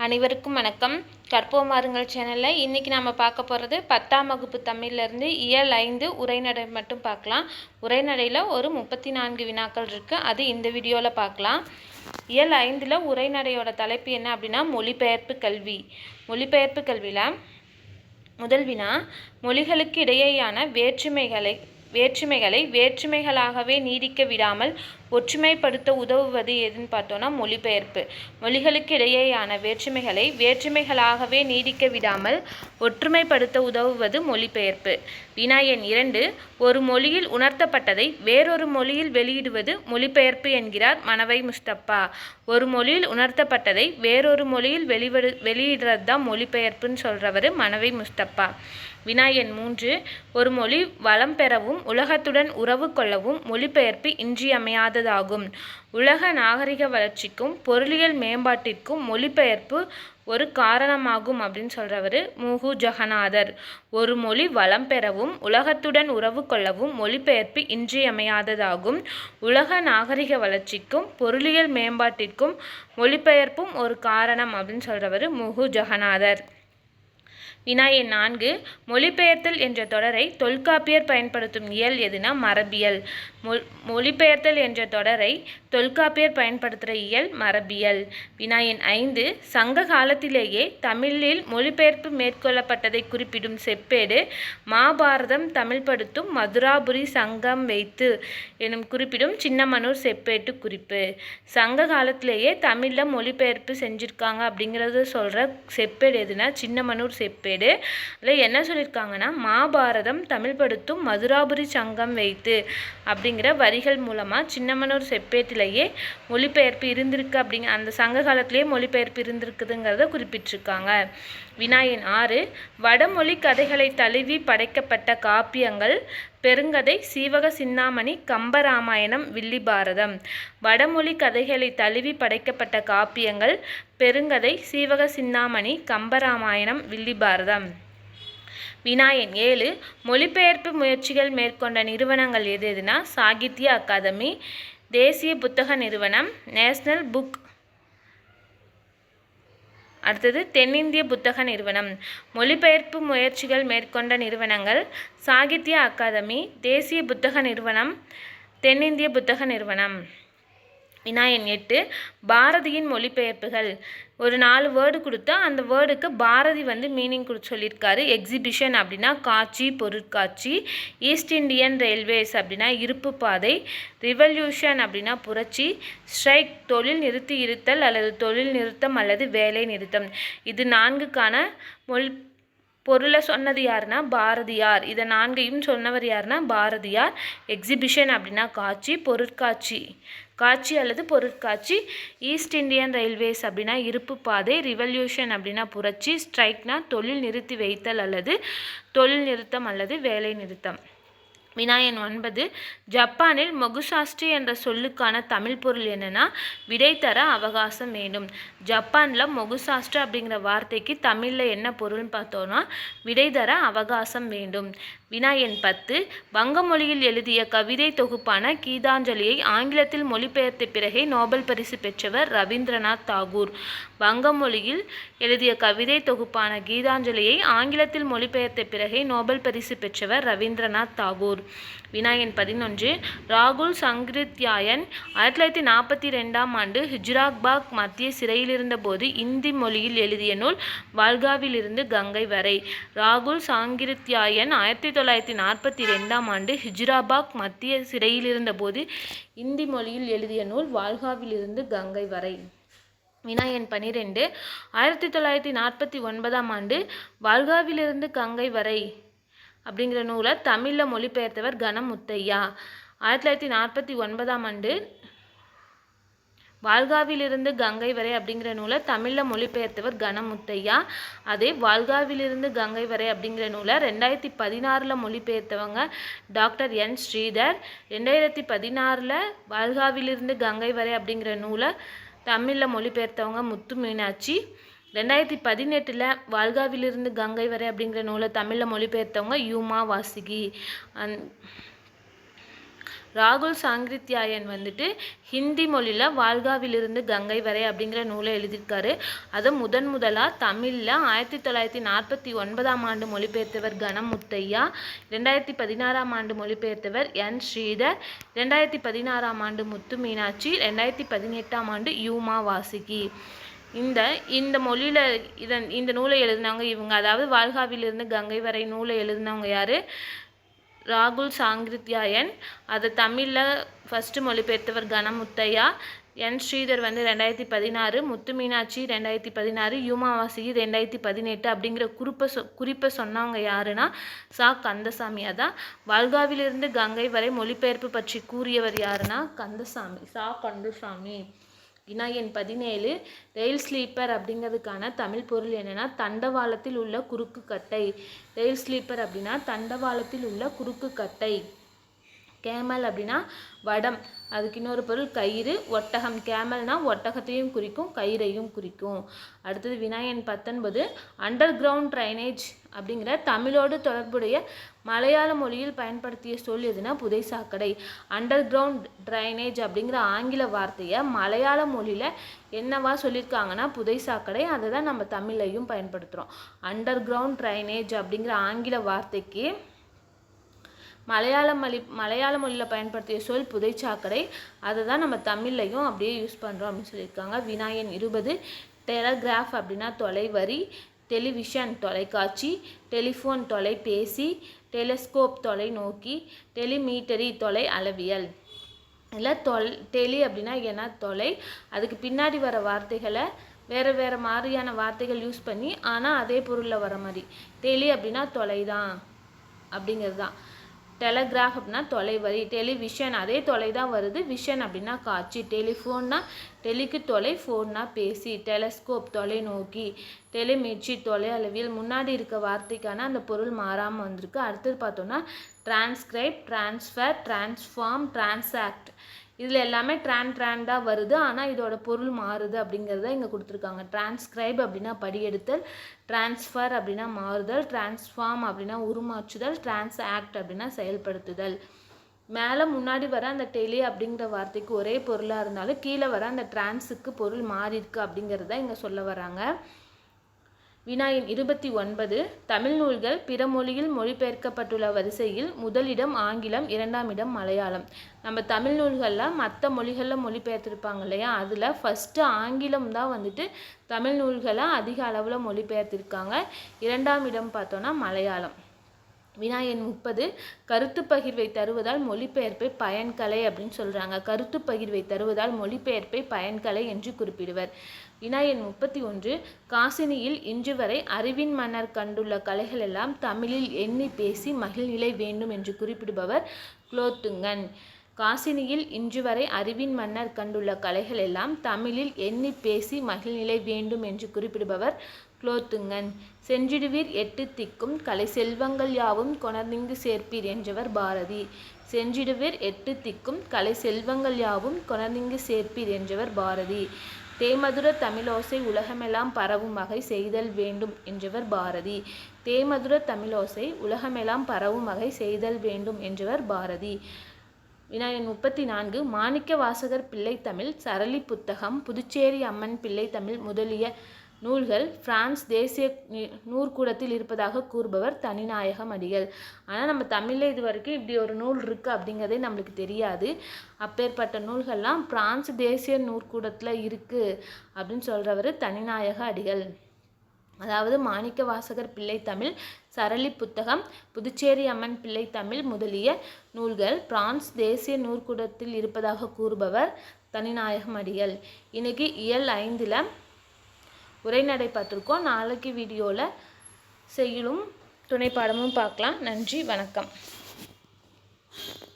அனைவருக்கும் வணக்கம். கற்போம் வாருங்கள் சேனலில் இன்றைக்கி நம்ம பார்க்க போகிறது 10ஆம் வகுப்பு தமிழ்லேருந்து இயல் 5 உரைநடை மட்டும் பார்க்கலாம். உரைநடையில் ஒரு 34 வினாக்கள் இருக்குது, அது இந்த வீடியோவில் பார்க்கலாம். இயல் 5ல் உரைநடையோட தலைப்பு என்ன அப்படின்னா மொழிபெயர்ப்பு கல்வி. மொழிபெயர்ப்பு கல்வியில் முதல் வினா, மொழிகளுக்கு இடையேயான வேற்றுமைகளை வேற்றுமைகளாகவே நீடிக்க விடாமல் ஒற்றுமைப்படுத்த உதவுவது எதுன்னு பார்த்தோன்னா மொழிபெயர்ப்பு. மொழிகளுக்கு இடையேயான வேற்றுமைகளை வேற்றுமைகளாகவே நீடிக்க விடாமல் ஒற்றுமைப்படுத்த உதவுவது மொழிபெயர்ப்பு. வினா எண் 2, ஒரு மொழியில் உணர்த்தப்பட்டதை வேறொரு மொழியில் வெளியிடுவது மொழிபெயர்ப்பு என்கிறார் மனவை முஸ்தபா. ஒரு மொழியில் உணர்த்தப்பட்டதை வேறொரு மொழியில் வெளியிடுறது தான் மொழிபெயர்ப்புன்னு சொல்கிறவர் மனவை முஸ்தபா. வினா எண் 3, ஒரு மொழி வளம் பெறவும் உலகத்துடன் உறவு கொள்ளவும் மொழிபெயர்ப்பு இன்றியமையாததாகும். உலக நாகரிக வளர்ச்சிக்கும் பொருளியல் மேம்பாட்டிற்கும் மொழிபெயர்ப்பு ஒரு காரணமாகும் அப்படின்னு சொல்கிறவர் முகு ஜெகநாதர். ஒரு மொழி வளம் பெறவும் உலகத்துடன் உறவு கொள்ளவும் மொழிபெயர்ப்பு இன்றியமையாததாகும். உலக நாகரிக வளர்ச்சிக்கும் பொருளியல் மேம்பாட்டிற்கும் மொழிபெயர்ப்பும் ஒரு காரணம் அப்படின்னு சொல்கிறவர் முகு ஜெகநாதர். வினா எண் 4, மொழிபெயர்த்தல் என்ற தொடரை தொல்காப்பியர் பயன்படுத்தும் இயல் எதுனா மரபியல். மொழிபெயர்த்தல் என்ற தொடரை தொல்காப்பியர் பயன்படுத்துகிற இயல் மரபியல். வினா எண் 5, சங்க காலத்திலேயே தமிழில் மொழிபெயர்ப்பு மேற்கொள்ளப்பட்டதை குறிப்பிடும் செப்பேடு மகாபாரதம் தமிழ்படுத்தும் மதுராபுரி சங்கம் வைத்து எனும் குறிப்பிடும் சின்னமனூர் செப்பேட்டு குறிப்பு. சங்க காலத்திலேயே தமிழில் மொழிபெயர்ப்பு செஞ்சுருக்காங்க அப்படிங்கிறத சொல்கிற செப்பேடு எதுனா சின்னமனூர் செப்பேடு. அதில் என்ன சொல்லியிருக்காங்கன்னா, மகாபாரதம் தமிழ்படுத்தும் மதுராபுரி சங்கம் வைத்து அப்படிங்கிற வரிகள் மூலமாக சின்னமனூர் செப்பேட்டிலேயே மொழிபெயர்ப்பு இருந்திருக்கு அந்த சங்க காலத்திலேயே மொழிபெயர்ப்பு இருந்திருக்குதுங்கிறத குறிப்பிட்டிருக்காங்க. வினா எண் 6, வடமொழி கதைகளை தழுவி படைக்கப்பட்ட காப்பியங்கள் பெருங்கதை சீவக சிந்தாமணி கம்பராமாயணம் வில்லிபாரதம். வடமொழி கதைகளை தழுவி படைக்கப்பட்ட காப்பியங்கள் பெருங்கதை சீவக சிந்தாமணி கம்பராமாயணம் வில்லிபாரதம். வினா எண் 7, மொழிபெயர்ப்பு முயற்சிகள் மேற்கொண்ட நிறுவனங்கள் எதுனா சாகித்ய அகாதமி, தேசிய புத்தக நிறுவனம், நேஷனல் புக், அடுத்தது தென்னிந்திய புத்தக நிறுவனம். மொழிபெயர்ப்பு முயற்சிகள் மேற்கொண்ட நிறுவனங்கள் சாகித்ய அகாதமி, தேசிய புத்தக நிறுவனம், தென்னிந்திய புத்தக நிறுவனம். வினா எண் 8, பாரதியின் மொழிபெயர்ப்புகள். ஒரு 4 வேர்டு கொடுத்தா அந்த வேர்டுக்கு பாரதி மீனிங் சொல்லியிருக்காரு. எக்ஸிபிஷன் அப்படின்னா காட்சி, பொருட்காட்சி. ஈஸ்ட் இண்டியன் ரயில்வேஸ் அப்படின்னா இருப்பு பாதை. ரிவல்யூஷன் அப்படின்னா புரட்சி. ஸ்ட்ரைக் தொழில் நிறுத்தி இருத்தல் அல்லது தொழில் நிறுத்தம் அல்லது வேலை நிறுத்தம். இது 4க்கான பொருளை சொன்னது யாருன்னா பாரதியார். இதை 4ஐயும் சொன்னவர் யாருன்னா பாரதியார். எக்ஸிபிஷன் அப்படின்னா காட்சி, பொருட்காட்சி காட்சி அல்லது பொருட்காட்சி. ஈஸ்ட் இண்டியன் ரயில்வேஸ் அப்படின்னா இருப்பு பாதை. ரிவல்யூஷன் அப்படின்னா புரட்சி. ஸ்ட்ரைக்னா தொழில் நிறுத்தி வைத்தல் அல்லது தொழில் நிறுத்தம் அல்லது வேலை நிறுத்தம். வினா எண் 9, ஜப்பானில் மொகுசாஸ்ட்ரி என்ற சொல்லுக்கான தமிழ் பொருள் என்னன்னா விடை தர அவகாசம் வேண்டும். ஜப்பானில் மொகுசாஸ்ட்ரி அப்படிங்கிற வார்த்தைக்கு தமிழில் என்ன பொருள்னு பார்த்தோன்னா விடை தர அவகாசம் வேண்டும். வினா எண் 10, வங்க மொழியில் எழுதிய கவிதை தொகுப்பான கீதாஞ்சலியை ஆங்கிலத்தில் மொழிபெயர்த்த பிறகே நோபல் பரிசு பெற்றவர் ரவீந்திரநாத் தாகூர். வங்க மொழியில் எழுதிய கவிதை தொகுப்பான கீதாஞ்சலியை ஆங்கிலத்தில் மொழிபெயர்த்த பிறகே நோபல் பரிசு பெற்றவர் ரவீந்திரநாத் தாகூர். வினா எண் 11, ராகுல் சங்கிருத்யாயன் 1942ஆம் ஆண்டு ஹிஜ்ராபாத் மத்திய சிறையில் இருந்தபோது இந்தி மொழியில் எழுதிய நூல் வால்காவிலிருந்து கங்கை வரை. ராகுல் சங்கிருத்யாயன் 1942ஆம் ஆண்டு ஹிஜ்ராபாத் மத்திய சிறையில் இருந்தபோது இந்தி மொழியில் எழுதிய நூல் வால்காவிலிருந்து கங்கை வரை. வினா எண் 12, 1949ஆம் ஆண்டு வால்காவிலிருந்து கங்கை வரை அப்படிங்கிற நூலை தமிழில் மொழிபெயர்த்தவர் கணமுத்தையா. 1949ஆம் ஆண்டு வால்காவிலிருந்து கங்கை வரை அப்படிங்கிற நூலை தமிழில் மொழிபெயர்த்தவர் கணமுத்தையா. அதே வால்காவிலிருந்து கங்கை வரை அப்படிங்கிற நூலை 2016 மொழிபெயர்த்தவங்க டாக்டர் என் ஸ்ரீதர். 2016 வால்காவிலிருந்து கங்கை வரை அப்படிங்கிற நூலை தமிழில் மொழிபெயர்த்தவங்க முத்து மீனாட்சி. 2018 வால்காவிலிருந்து கங்கை வரை அப்படிங்கிற நூலை தமிழில் மொழிபெயர்த்தவங்க யூமா வாசுகி. ராகுல் சாங்கித்யாயன் வந்துட்டு ஹிந்தி மொழியில் வாழ்காவிலிருந்து கங்கை வரை அப்படிங்கிற நூலை எழுதியிருக்காரு. அதை முதலாக தமிழில் 1949ஆம் ஆண்டு மொழிபெயர்த்தவர் கணமுத்தையா, 2016ஆம் ஆண்டு மொழிபெயர்த்தவர் என் ஸ்ரீதர், 2016ஆம் ஆண்டு முத்து மீனாட்சி, 2018ஆம் ஆண்டு யூமா வாசுகி. இந்த மொழியில் இந்த நூலை எழுதினவங்க இவங்க. அதாவது வாழ்காவிலிருந்து கங்கை வரை நூலை எழுதினவங்க யார்? ராகுல் சாங்கித்யாயன். அதை தமிழில் ஃபஸ்ட்டு மொழிபெயர்த்தவர் கணமுத்தையா. என் ஸ்ரீதர் 2016, முத்து மீனாட்சி 2016, யூமா வாசுகி 2018 அப்படிங்கிற குறிப்பை சொன்னவங்க யாருன்னா சா கந்தசாமி. அதான் வாழ்காவிலிருந்து கங்கை வரை மொழிபெயர்ப்பு பற்றி கூறியவர் யாருன்னா கந்தசாமி, சா கந்தசாமி. வினா எண் 17. ரெயில் ஸ்லீப்பர் அப்படிங்கிறதுக்கான தமிழ் பொருள் என்னென்னா தண்டவாளத்தில் உள்ள குறுக்கு கட்டை. ரெயில் ஸ்லீப்பர் அப்படின்னா தண்டவாளத்தில் உள்ள குறுக்கு கட்டை. கேமல் அப்படின்னா வடம், அதுக்கு இன்னொரு பொருள் கயிறு. ஒட்டகம், கேமல்னா ஒட்டகத்தையும் குறிக்கும் கயிறையும் குறிக்கும். அடுத்தது வினா எண் 19. அண்டர் கிரவுண்ட் ட்ரைனேஜ் அப்படிங்கிற தமிழோடு தொடர்புடைய மலையாள மொழியில் பயன்படுத்திய சொல் எதுனா புதை சாக்கடை. அண்டர் கிரவுண்ட் ட்ரைனேஜ் அப்படிங்கிற ஆங்கில வார்த்தையை மலையாள மொழியில் என்னவா சொல்லியிருக்காங்கன்னா புதை சாக்கடை. அதை தான் நம்ம தமிழையும் பயன்படுத்துகிறோம். அண்டர் கிரவுண்ட் ட்ரைனேஜ் அப்படிங்கிற ஆங்கில வார்த்தைக்கு மலையாள மொழியில் பயன்படுத்திய சொல் புதைச்சாக்கடை. அதை தான் நம்ம தமிழ்லையும் அப்படியே யூஸ் பண்ணுறோம் அப்படின்னு சொல்லியிருக்காங்க. வினா எண் 20. டெலகிராஃப் அப்படின்னா தொலைவரி, டெலிவிஷன் தொலைக்காட்சி, டெலிஃபோன் தொலைபேசி, டெலிஸ்கோப் தொலைநோக்கி, டெலிமீட்டரி தொலை அளவியல். இல்லை டெலி அப்படின்னா என்ன தொலை, அதுக்கு பின்னாடி வர வார்த்தைகளை வேறு மாதிரியான வார்த்தைகள் யூஸ் பண்ணி ஆனால் அதே பொருளில் வர மாதிரி. டெலி அப்படின்னா தொலை தான் அப்படிங்கிறது தான். டெலகிராஃப் அப்படின்னா தொலைவரி. டெலிவிஷன் அதே தொலை தான் வருது, விஷன் அப்படின்னா காட்சி. டெலிஃபோன்னா டெலிக்கு தொலை, ஃபோன்னா பேசி. டெலஸ்கோப் தொலைநோக்கி, டெலிமீட்ரி தொலை அளவியல். முன்னாடி இருக்க வார்த்தைக்கான அந்த பொருள் மாறாமல் வந்திருக்கு. அடுத்தது பார்த்தோன்னா டிரான்ஸ்கிரைப், டிரான்ஸ்ஃபர், டிரான்ஸ்ஃபார்ம், டிரான்சாக்ட். இதில் எல்லாமே ட்ரான்டாக வருது, ஆனால் இதோட பொருள் மாறுது அப்படிங்கிறத இங்கே கொடுத்துருக்காங்க. டிரான்ஸ்கிரைப் அப்படின்னா படியெடுத்தல், டிரான்ஸ்ஃபர் அப்படின்னா மாறுதல், டிரான்ஸ்ஃபார்ம் அப்படின்னா உருமாற்றுதல், டிரான்சாக்ட் அப்படின்னா செயல்படுத்துதல். மேலே முன்னாடி வர அந்த டெலி அப்படிங்கிற வார்த்தைக்கு ஒரே பொருளாக இருந்தாலும் கீழே வர அந்த டிரான்ஸுக்கு பொருள் மாறி இருக்கு அப்படிங்கிறத இங்கே சொல்ல வராங்க. வினா எண் 29. தமிழ் நூல்கள் பிற மொழியில் மொழிபெயர்க்கப்பட்டுள்ள வரிசையில் முதலிடம் ஆங்கிலம், 2ஆம் இடம் மலையாளம். நம்ம தமிழ் நூல்களில் மற்ற மொழிகளில் மொழிபெயர்த்திருப்பாங்க இல்லையா, அதில் ஃபஸ்ட்டு ஆங்கிலம் தான் வந்துட்டு தமிழ் நூல்களை அதிக அளவில் மொழிபெயர்த்திருக்காங்க. 2ஆம் இடம் பார்த்தோன்னா மலையாளம். வினா எண் 30. கருத்து பகிர்வை தருவதால் மொழிபெயர்ப்பை பயன்கலை அப்படின்னு சொல்கிறாங்க. கருத்து பகிர்வை தருவதால் மொழிபெயர்ப்பை பயன்கலை என்று குறிப்பிடுவர். வினா எண் 31. காசினியில் இன்று வரை அறிவின் மன்னர் கண்டுள்ள கலைகள் எல்லாம் தமிழில் எண்ணி பேசி மகிழ்நிலை வேண்டும் என்று குறிப்பிடுபவர் குலோத்துங்கன். காசினியில் இன்று வரை அறிவின் மன்னர் கண்டுள்ள கலைகள் எல்லாம் தமிழில் எண்ணி பேசி மகிழ்நிலை வேண்டும் என்று குறிப்பிடுபவர் குலோத்துங்கன். சென்றிடுவீர் 8 திக்கும் கலை செல்வங்கள் யாவும் கொணர்ந்திங்கு சேர்ப்பீர் என்றவர் பாரதி. சென்றிடுவீர் 8 திக்கும் கலை செல்வங்கள் யாவும் கொணர்ந்திங்கு சேர்ப்பீர் என்றவர் பாரதி. தேமதுர தமிழோசை உலகமெல்லாம் பரவும் வகை செய்தல் வேண்டும் என்றவர் பாரதி. தேமதுர தமிழோசை உலகமெல்லாம் பரவும் வகை செய்தல் வேண்டும் என்றவர் பாரதி. வினா எண் 34. மாணிக்க வாசகர் பிள்ளை தமிழ், சரளி புத்தகம், புதுச்சேரி அம்மன் பிள்ளை தமிழ் முதலிய நூல்கள் பிரான்ஸ் தேசிய நூற்கூடத்தில் இருப்பதாக கூறுபவர் தனிநாயகம் அடிகள். ஆனால் நம்ம தமிழில் இது வரைக்கும் இப்படி ஒரு நூல் இருக்குது அப்படிங்கிறதே நம்மளுக்கு தெரியாது. அப்பேற்பட்ட நூல்கள்லாம் பிரான்ஸ் தேசிய நூற்கூடத்தில் இருக்குது அப்படின்னு சொல்கிறவர் தனிநாயக அடிகள். அதாவது மாணிக்க வாசகர் பிள்ளை தமிழ், சரளி புத்தகம், புதுச்சேரி அம்மன் பிள்ளை தமிழ் முதலிய நூல்கள் பிரான்ஸ் தேசிய நூற்கூடத்தில் இருப்பதாக கூறுபவர் தனிநாயகம் அடிகள். இன்னைக்கு இயல் 5ல் உரைநடை பார்த்துருக்கோம். நாளைக்கு வீடியோவில் செய்யுளும் துணைப்பாடமும் பார்க்கலாம். நன்றி, வணக்கம்.